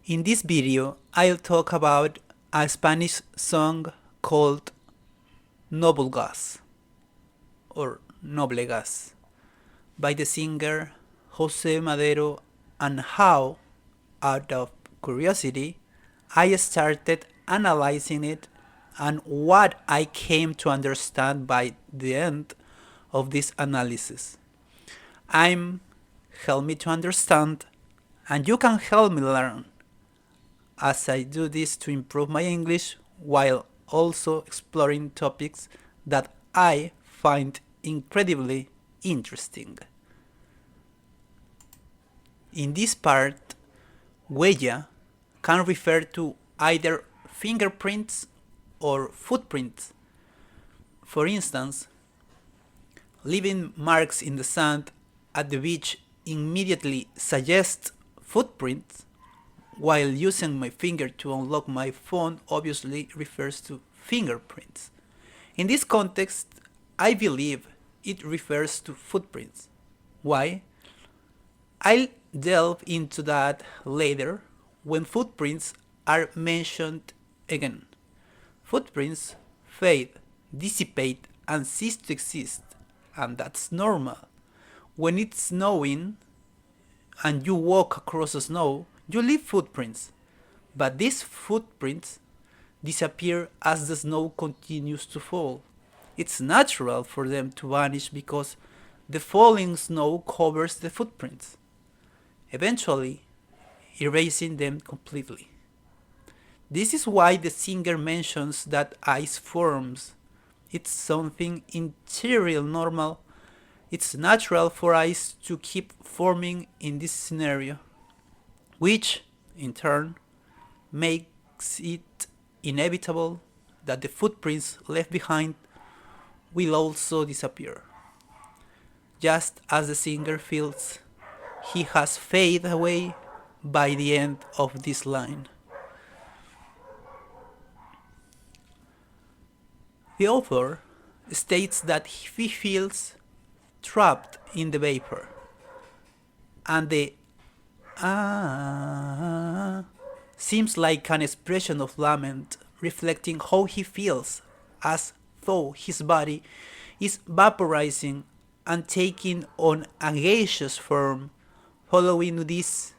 In this video, I'll talk about a Spanish song called Noble Gas or Noble Gas by the singer José Madero, and how, out of curiosity, I started analyzing it and what I came to understand by the end of this analysis. I'm help me to understand, and you can help me learn as I do this to improve my English while also exploring topics that I find incredibly interesting. In this part, huella can refer to either fingerprints or footprints. For instance, leaving marks in the sand at the beach immediately suggests footprints, while using my finger to unlock my phone obviously refers to fingerprints. In this context, I believe it refers to footprints. Why? I'll delve into that later when footprints are mentioned again. Footprints fade, dissipate, and cease to exist, and that's normal. When it's snowing and you walk across the snow, you leave footprints, but these footprints disappear as the snow continues to fall. It's natural for them to vanish because the falling snow covers the footprints, eventually erasing them completely. This is why the singer mentions that ice forms. It's something interior normal. It's natural for ice to keep forming in this scenario, which, in turn, makes it inevitable that the footprints left behind will also disappear. Just as the singer feels he has faded away by the end of this line. The author states that he feels trapped in the vapor, and the seems like an expression of lament reflecting how he feels, as though his body is vaporizing and taking on a gaseous form. Following this,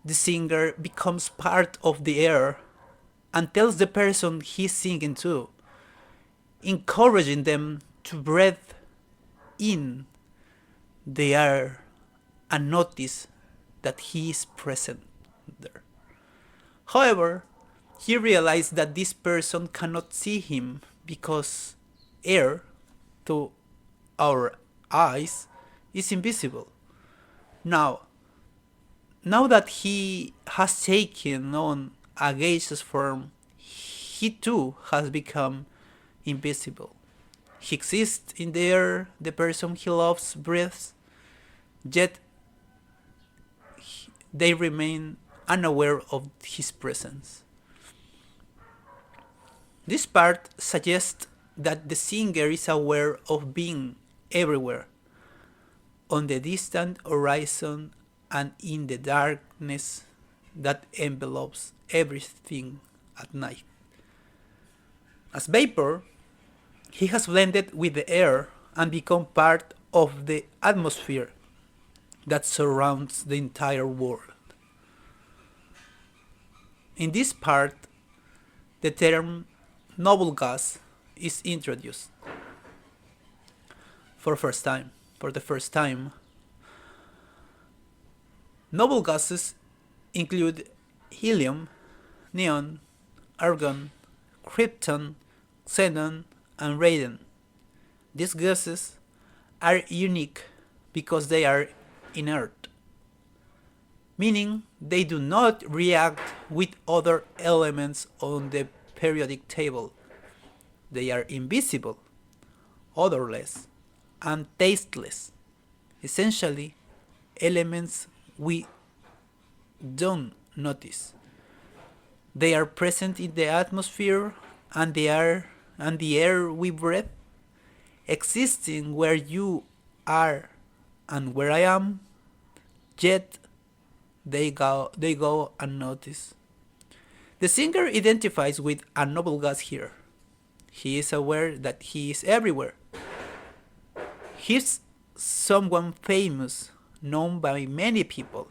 the singer becomes part of the air and tells the person he's singing to, encouraging them to breathe in the air and notice that he is present there. However, he realized that this person cannot see him because air, to our eyes, is invisible. Now that he has taken on a gaseous form, he too has become invisible. He exists in the air the person he loves breathes, yet they remain unaware of his presence. This part suggests that the singer is aware of being everywhere, on the distant horizon and in the darkness that envelops everything at night. As vapor, he has blended with the air and become part of the atmosphere that surrounds the entire world. In this part, the term noble gas is introduced for the first time. Noble gases include helium, neon, argon, krypton, xenon, and radon. These gases are unique because they are inert, meaning they do not react with other elements on the periodic table. They are invisible, odorless, and tasteless, essentially elements we don't notice. They are present in the atmosphere and the air we breathe, existing where you are and where I am, yet they go unnoticed. The singer identifies with a noble gas here. He is aware that he is everywhere. He's someone famous, known by many people,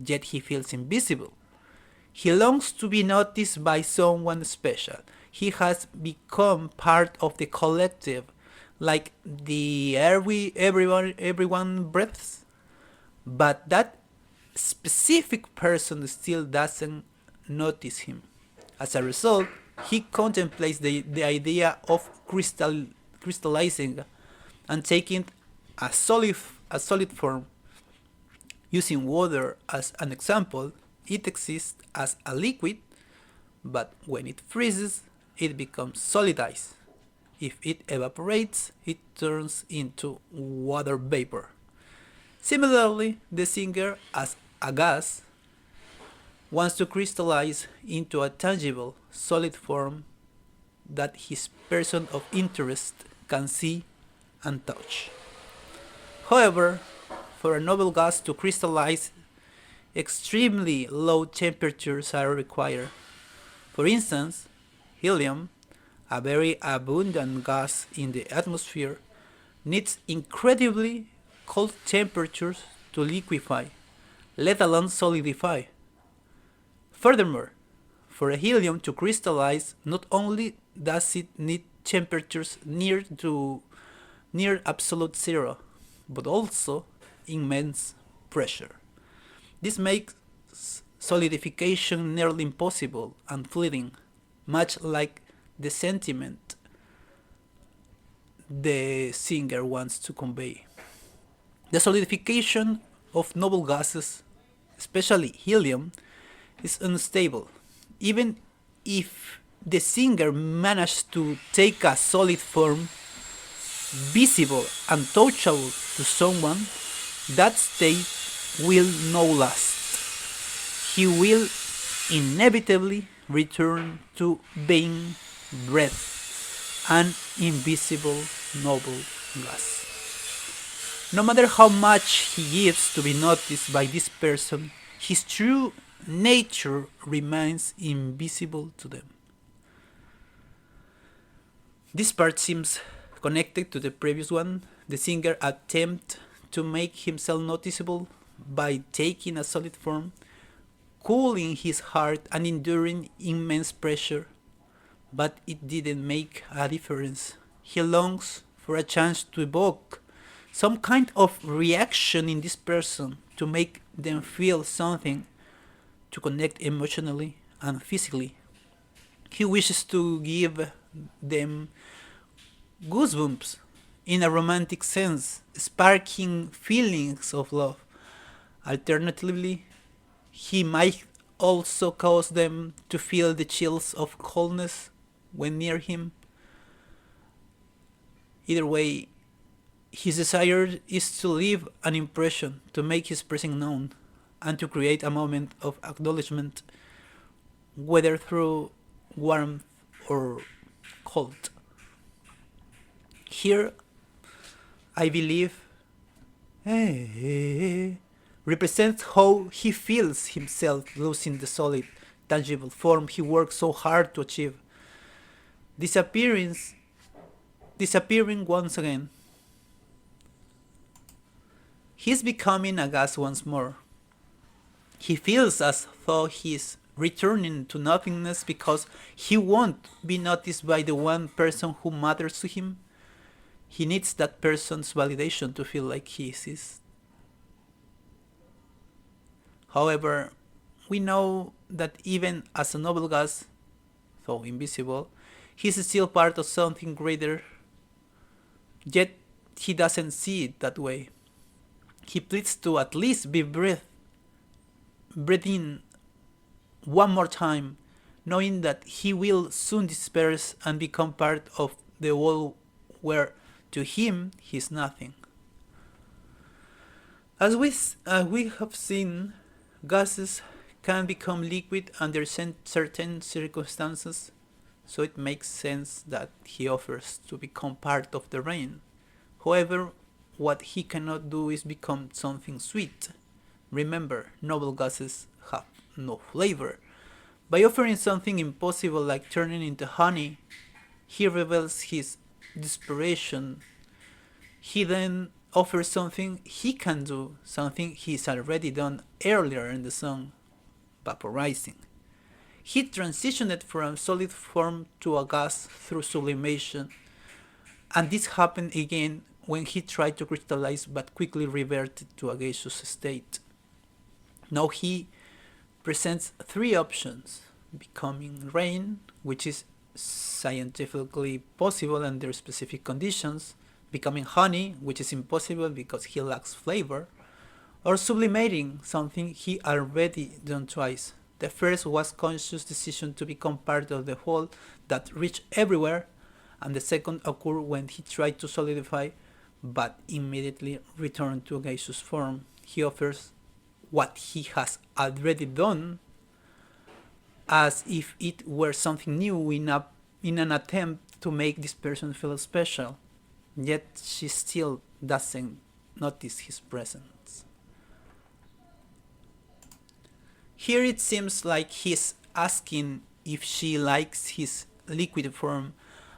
yet he feels invisible. He longs to be noticed by someone special. He has become part of the collective, like the air everyone breathes. But that specific person still doesn't notice him. As a result, he contemplates the idea of crystallizing and taking a solid form. Using water as an example, it exists as a liquid, but when it freezes, it becomes solid ice. If it evaporates, it turns into water vapor. Similarly, the singer, as a gas, wants to crystallize into a tangible, solid form that his person of interest can see and touch. However, for a noble gas to crystallize, extremely low temperatures are required. For instance, helium, a very abundant gas in the atmosphere, needs incredibly cold temperatures to liquefy, let alone solidify. Furthermore, for a helium to crystallize, not only does it need temperatures near absolute zero, but also immense pressure. This makes solidification nearly impossible and fleeting, much like the sentiment the singer wants to convey. The solidification of noble gases, especially helium, is unstable. Even if the singer managed to take a solid form, visible and touchable to someone, that state will not last. He will inevitably return to being breath, an invisible noble gas. No matter how much he gives to be noticed by this person, his true nature remains invisible to them. This part seems connected to the previous one. The singer attempts to make himself noticeable by taking a solid form, cooling his heart and enduring immense pressure, but it didn't make a difference. He longs for a chance to evoke some kind of reaction in this person, to make them feel something, to connect emotionally and physically. He wishes to give them goosebumps in a romantic sense, sparking feelings of love. Alternatively, he might also cause them to feel the chills of coldness when near him. Either way, his desire is to leave an impression, to make his presence known, and to create a moment of acknowledgement, whether through warmth or cold. Here, I believe, represents how he feels himself losing the solid, tangible form he worked so hard to achieve, disappearing, disappearing once again. He's becoming a gas once more. He feels as though he's returning to nothingness because he won't be noticed by the one person who matters to him. He needs that person's validation to feel like he exists. However, we know that even as a noble gas, though invisible, he's still part of something greater, yet he doesn't see it that way. He pleads to at least be breathed in one more time, knowing that he will soon disperse and become part of the world where to him he's nothing. As we have seen, gases can become liquid under certain circumstances, so it makes sense that he offers to become part of the rain. However, what he cannot do is become something sweet, Remember, noble gases have no flavor. By offering something impossible like turning into honey, he reveals his desperation. He then offers something he can do, something he's already done earlier in the song, vaporizing. He transitioned from solid form to a gas through sublimation, and this happened again when he tried to crystallize but quickly reverted to a gaseous state. Now he presents three options: becoming rain, which is scientifically possible under specific conditions, becoming honey, which is impossible because he lacks flavor, or sublimating, something he already done twice. The first was conscious decision to become part of the whole that reached everywhere, and the second occurred when he tried to solidify but immediately returned to a gaseous form. He offers what he has already done as if it were something new in an attempt to make this person feel special. Yet she still doesn't notice his presence. Here it seems like he's asking if she likes his liquid form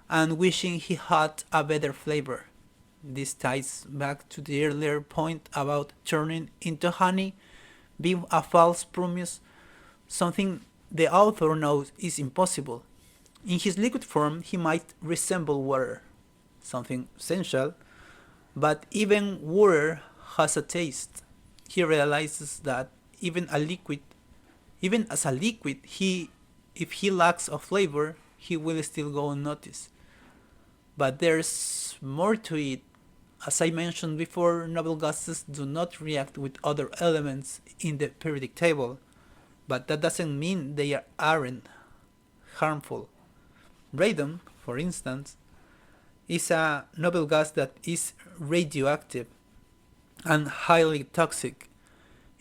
and wishing he had a better flavor. This ties back to the earlier point about turning into honey being a false promise, something the author knows is impossible. In his liquid form, he might resemble water, something essential, but even water has a taste. He realizes that even as a liquid, if he lacks a flavor, he will still go unnoticed. But there's more to it. As I mentioned before, noble gases do not react with other elements in the periodic table, but that doesn't mean they aren't harmful. Radon, for instance, is a noble gas that is radioactive and highly toxic.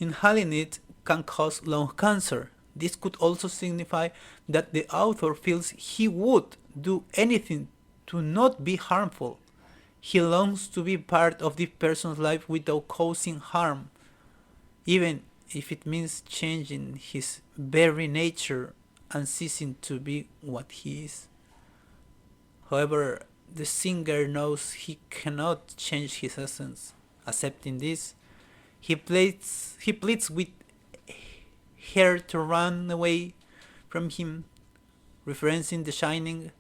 Inhaling it can cause lung cancer. This could also signify that the author feels he would do anything to not be harmful. He longs to be part of this person's life without causing harm, even if it means changing his very nature and ceasing to be what he is. However, the singer knows he cannot change his essence. Accepting this, he pleads with her to run away from him, referencing The Shining.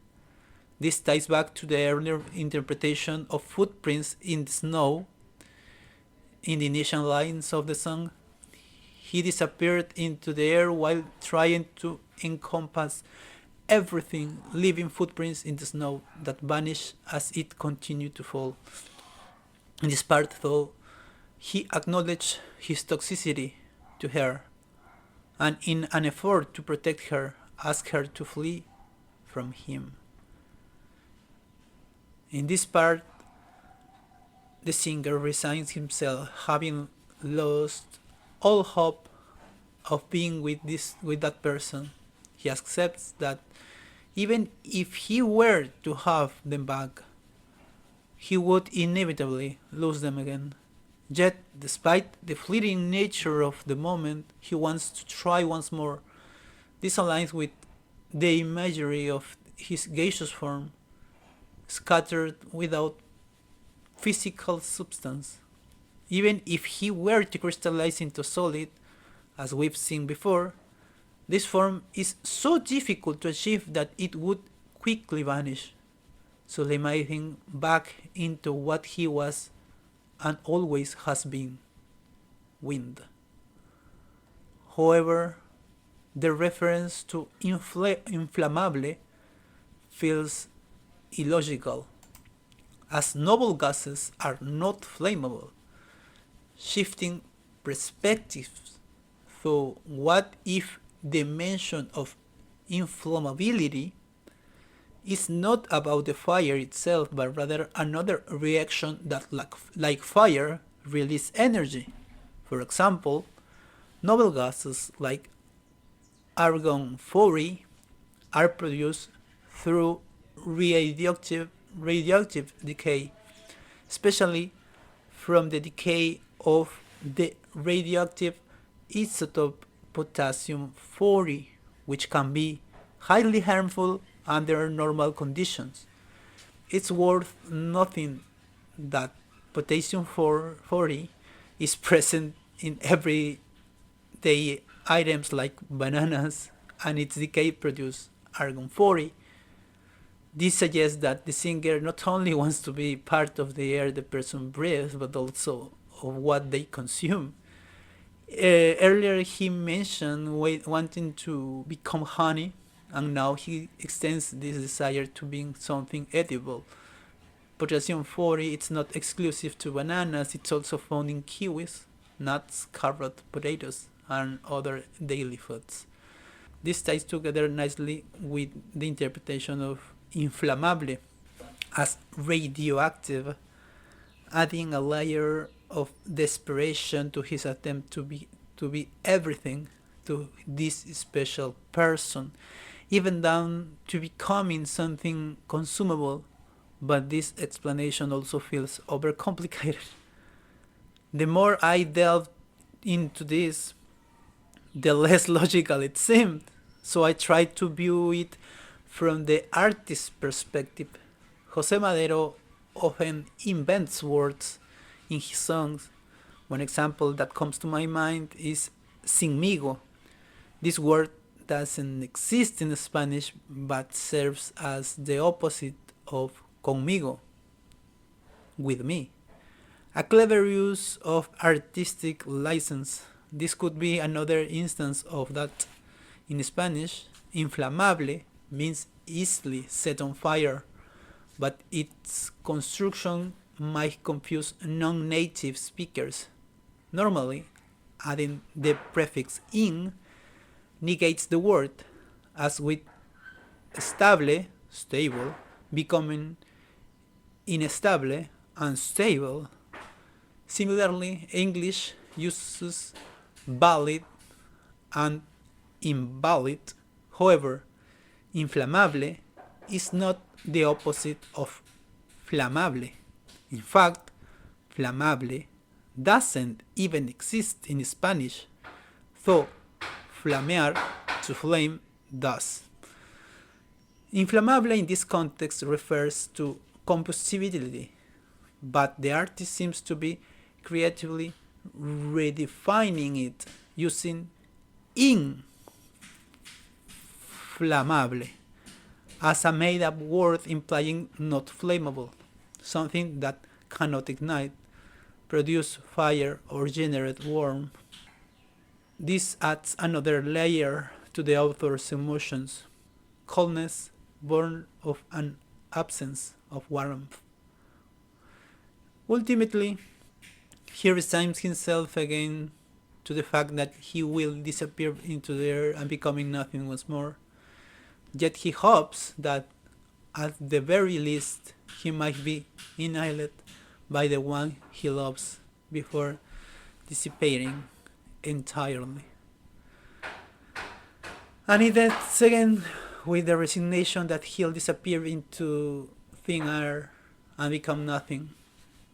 This ties back to the earlier interpretation of footprints in the snow. In the initial lines of the song, he disappeared into the air while trying to encompass everything, leaving footprints in the snow that vanish as it continued to fall. In this part, though, he acknowledged his toxicity to her, and in an effort to protect her, asked her to flee from him. In this part, the singer resigns himself, having lost all hope of being with that person. He accepts that even if he were to have them back, he would inevitably lose them again. Yet, despite the fleeting nature of the moment, he wants to try once more. This aligns with the imagery of his gaseous form, scattered without physical substance. Even if he were to crystallize into solid, as we've seen before, this form is so difficult to achieve that it would quickly vanish, sublimating back into what he was and always has been: wind. However, the reference to inflammable feels illogical, as noble gases are not flammable. Shifting perspectives, so what if the mention of inflammability is not about the fire itself, but rather another reaction that, like fire, release energy? For example, noble gases like argon 40 are produced through radioactive decay, especially from the decay of the radioactive isotope potassium 40, which can be highly harmful under normal conditions. It's worth noting that potassium 40 is present in everyday items like bananas, and its decay produces argon 40. This suggests that the singer not only wants to be part of the air the person breathes, but also of what they consume. Earlier he mentioned wanting to become honey, and now he extends this desire to being something edible. Potassium 40 it's not exclusive to bananas, it's also found in kiwis, nuts, carrot, potatoes, and other daily foods. This ties together nicely with the interpretation of inflammable as radioactive, adding a layer of desperation to his attempt to be everything to this special person, even down to becoming something consumable. But this explanation also feels overcomplicated. The more I delved into this, the less logical it seemed. So I tried to view it from the artist's perspective. José Madero often invents words in his songs. One example that comes to my mind is sinmigo. This word doesn't exist in Spanish but serves as the opposite of conmigo, with me. A clever use of artistic license. This could be another instance of that. In Spanish, inflamable means easily set on fire, but its construction might confuse non-native speakers. Normally, adding the prefix in negates the word, as with estable, stable, becoming inestable, unstable. Similarly, English uses valid and invalid. However, inflammable is not the opposite of flammable. In fact, flammable doesn't even exist in Spanish, though flamear, to flame, does. Inflammable in this context refers to combustibility, but the artist seems to be creatively redefining it using inflammable as a made-up word implying not flammable, something that cannot ignite, produce fire, or generate warmth. This adds another layer to the author's emotions, coldness born of an absence of warmth. Ultimately, he resigns himself again to the fact that he will disappear into the air and becoming nothing once more. Yet he hopes that at the very least he might be annihilated by the one he loves before dissipating entirely. And it ends again with the resignation that he'll disappear into thin air and become nothing.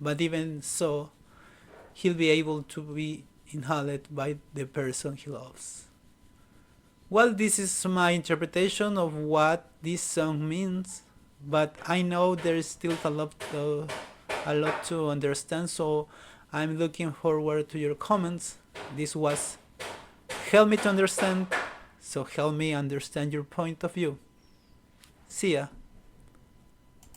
But even so, he'll be able to be inhaled by the person he loves. Well, this is my interpretation of what this song means, but I know there is still a lot to understand, so I'm looking forward to your comments. This was Help Me to Understand, so help me understand your point of view. See ya.